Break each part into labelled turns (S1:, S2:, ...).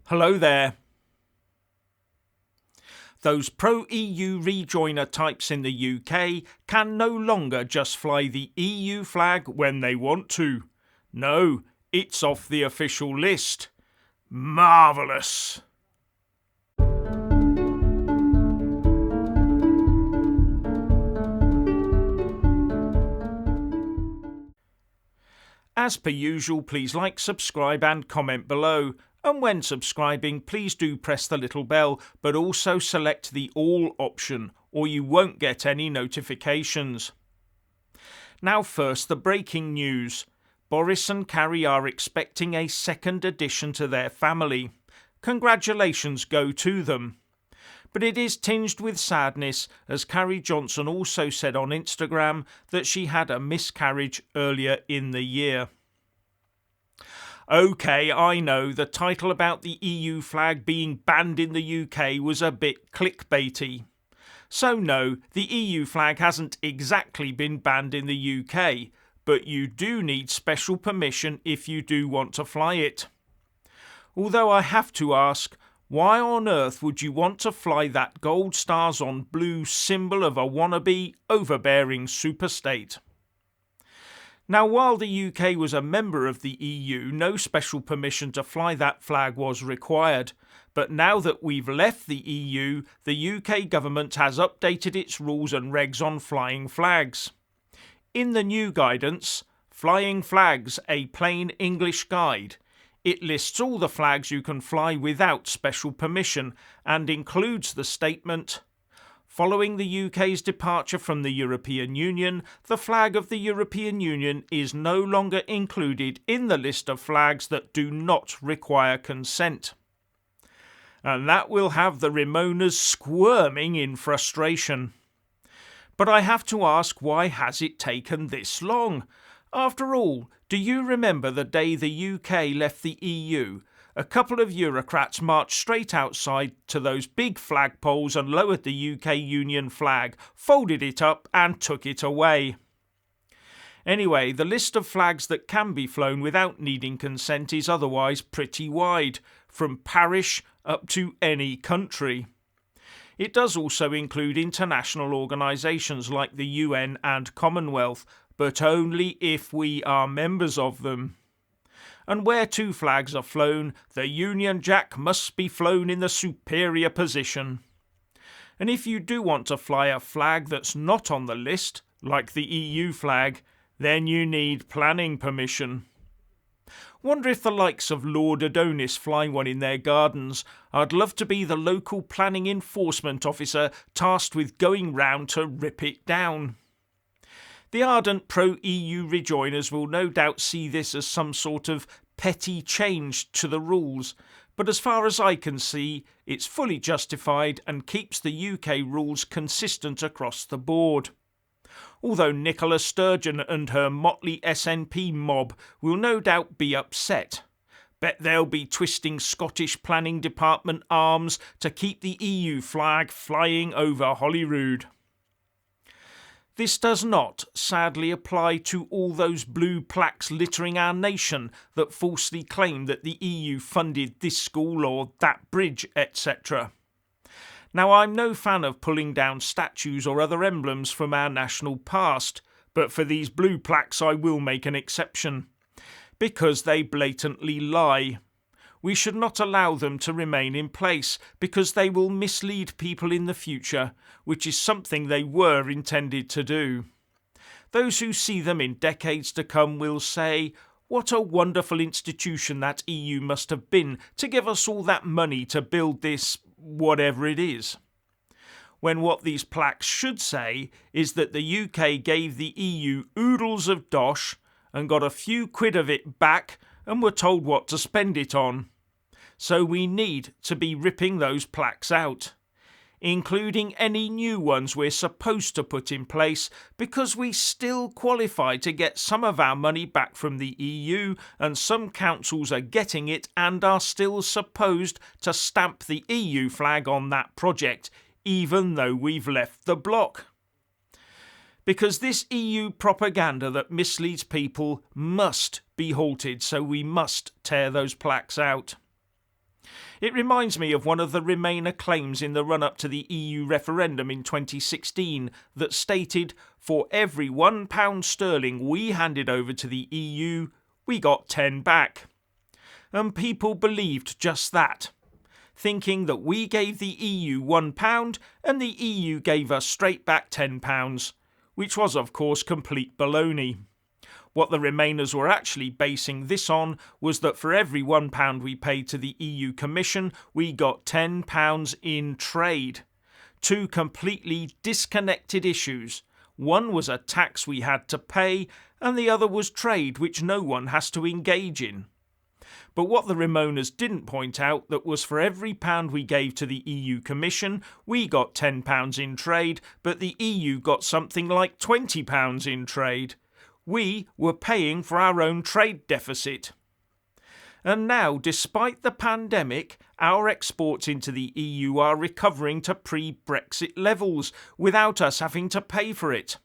S1: Hello there. Those pro-EU rejoiner types in the UK can no longer just fly the EU flag when they want to. No, it's off the official list. Marvellous. As per usual, please like, subscribe and comment below. And when subscribing, please do press the little bell, but also select the all option, or you won't get any notifications. Now first, the breaking news. Boris and Carrie are expecting a second addition to their family. Congratulations go to them. But it is tinged with sadness, as Carrie Johnson also said on Instagram that she had a miscarriage earlier in the year. OK, I know the title about the EU flag being banned in the UK was a bit clickbaity. So no, the EU flag hasn't exactly been banned in the UK, but you do need special permission if you do want to fly it. Although I have to ask, why on earth would you want to fly that gold stars on blue symbol of a wannabe overbearing superstate? Now, while the UK was a member of the EU, no special permission to fly that flag was required. But now that we've left the EU, the UK government has updated its rules and regs on flying flags. In the new guidance, Flying Flags, a Plain English Guide, it lists all the flags you can fly without special permission and includes the statement, following the UK's departure from the European Union, the flag of the European Union is no longer included in the list of flags that do not require consent. And that will have the Ramonas squirming in frustration. But I have to ask, why has it taken this long? After all, do you remember the day the UK left the EU? A couple of Eurocrats marched straight outside to those big flagpoles and lowered the UK Union flag, folded it up and took it away. Anyway, the list of flags that can be flown without needing consent is otherwise pretty wide, from parish up to any country. It does also include international organisations like the UN and Commonwealth, but only if we are members of them. And where two flags are flown, the Union Jack must be flown in the superior position. And if you do want to fly a flag that's not on the list, like the EU flag, then you need planning permission. Wonder if the likes of Lord Adonis fly one in their gardens. I'd love to be the local planning enforcement officer tasked with going round to rip it down. The ardent pro-EU rejoiners will no doubt see this as some sort of petty change to the rules, but as far as I can see, it's fully justified and keeps the UK rules consistent across the board. Although Nicola Sturgeon and her motley SNP mob will no doubt be upset. Bet they'll be twisting Scottish Planning Department arms to keep the EU flag flying over Holyrood. This does not, sadly, apply to all those blue plaques littering our nation that falsely claim that the EU funded this school or that bridge, etc. Now, I'm no fan of pulling down statues or other emblems from our national past, but for these blue plaques I will make an exception, because they blatantly lie. We should not allow them to remain in place because they will mislead people in the future, which is something they were intended to do. Those who see them in decades to come will say, what a wonderful institution that EU must have been to give us all that money to build this, whatever it is. When what these plaques should say is that the UK gave the EU oodles of dosh and got a few quid of it back and were told what to spend it on. So we need to be ripping those plaques out, including any new ones we're supposed to put in place, because we still qualify to get some of our money back from the EU, and some councils are getting it and are still supposed to stamp the EU flag on that project, even though we've left the bloc. Because this EU propaganda that misleads people must be halted, so we must tear those plaques out. It reminds me of one of the Remainer claims in the run-up to the EU referendum in 2016 that stated, for every £1 sterling we handed over to the EU, we got 10 back. And people believed just that, thinking that we gave the EU £1 and the EU gave us straight back £10, which was of course complete baloney. What the Remainers were actually basing this on was that for every £1 we paid to the EU Commission, we got £10 in trade. Two completely disconnected issues. One was a tax we had to pay, and the other was trade, which no one has to engage in. But what the Remainers didn't point out that was for every pound we gave to the EU Commission, we got £10 in trade, but the EU got something like £20 in trade. We were paying for our own trade deficit. And now, despite the pandemic, our exports into the EU are recovering to pre-Brexit levels without us having to pay for it.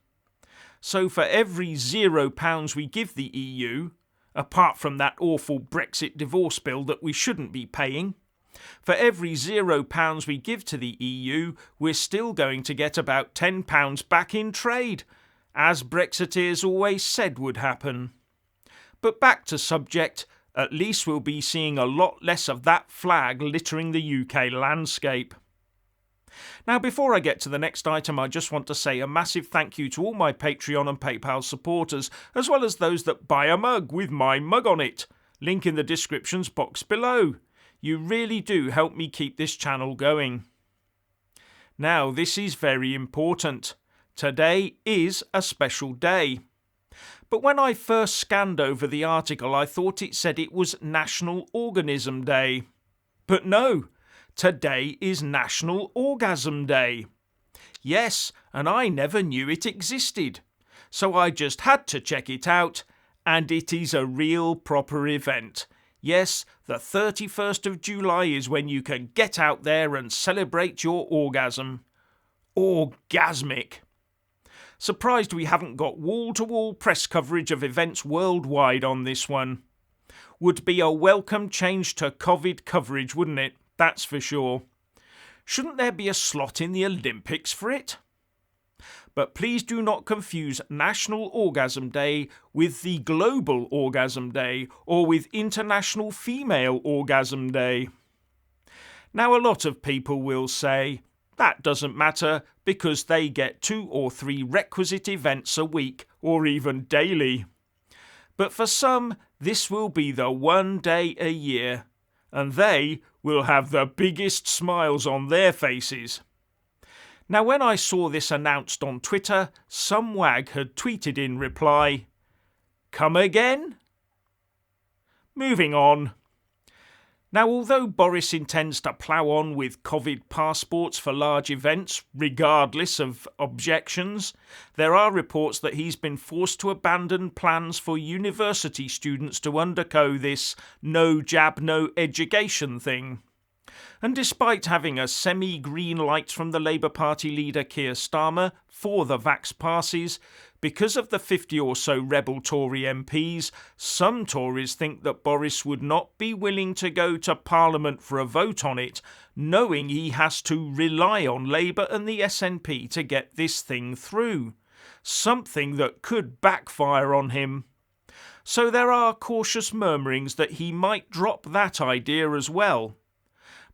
S1: So for every £0 we give the EU, apart from that awful Brexit divorce bill that we shouldn't be paying, for every £0 we give to the EU, we're still going to get about £10 back in trade, as Brexiteers always said would happen. But back to subject, at least we'll be seeing a lot less of that flag littering the UK landscape. Now, before I get to the next item, I just want to say a massive thank you to all my Patreon and PayPal supporters, as well as those that buy a mug with my mug on it. Link in the descriptions box below. You really do help me keep this channel going. Now, this is very important. Today is a special day. But when I first scanned over the article, I thought it said it was National Organism Day. But no, today is National Orgasm Day. Yes, and I never knew it existed. So I just had to check it out, and it is a real proper event. Yes, the 31st of July is when you can get out there and celebrate your orgasm. Orgasmic. Surprised we haven't got wall-to-wall press coverage of events worldwide on this one. Would be a welcome change to COVID coverage, wouldn't it? That's for sure. Shouldn't there be a slot in the Olympics for it? But please do not confuse National Orgasm Day with the Global Orgasm Day or with International Female Orgasm Day. Now, a lot of people will say, that doesn't matter because they get 2 or 3 requisite events a week or even daily. But for some, this will be the one day a year, and they will have the biggest smiles on their faces. Now, when I saw this announced on Twitter, some wag had tweeted in reply, "Come again?" Moving on. Now, although Boris intends to plough on with COVID passports for large events, regardless of objections, there are reports that he's been forced to abandon plans for university students to undergo this no jab, no education thing. And despite having a semi-green light from the Labour Party leader Keir Starmer for the vax passes, because of the 50 or so rebel Tory MPs, some Tories think that Boris would not be willing to go to Parliament for a vote on it, knowing he has to rely on Labour and the SNP to get this thing through. Something that could backfire on him. So there are cautious murmurings that he might drop that idea as well.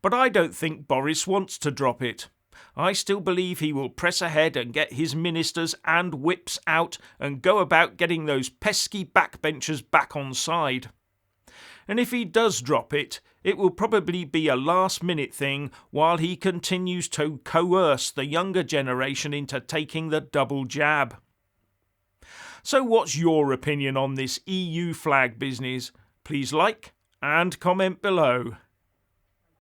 S1: But I don't think Boris wants to drop it. I still believe he will press ahead and get his ministers and whips out and go about getting those pesky backbenchers back on side. And if he does drop it, it will probably be a last-minute thing while he continues to coerce the younger generation into taking the double jab. So what's your opinion on this EU flag business? Please like and comment below.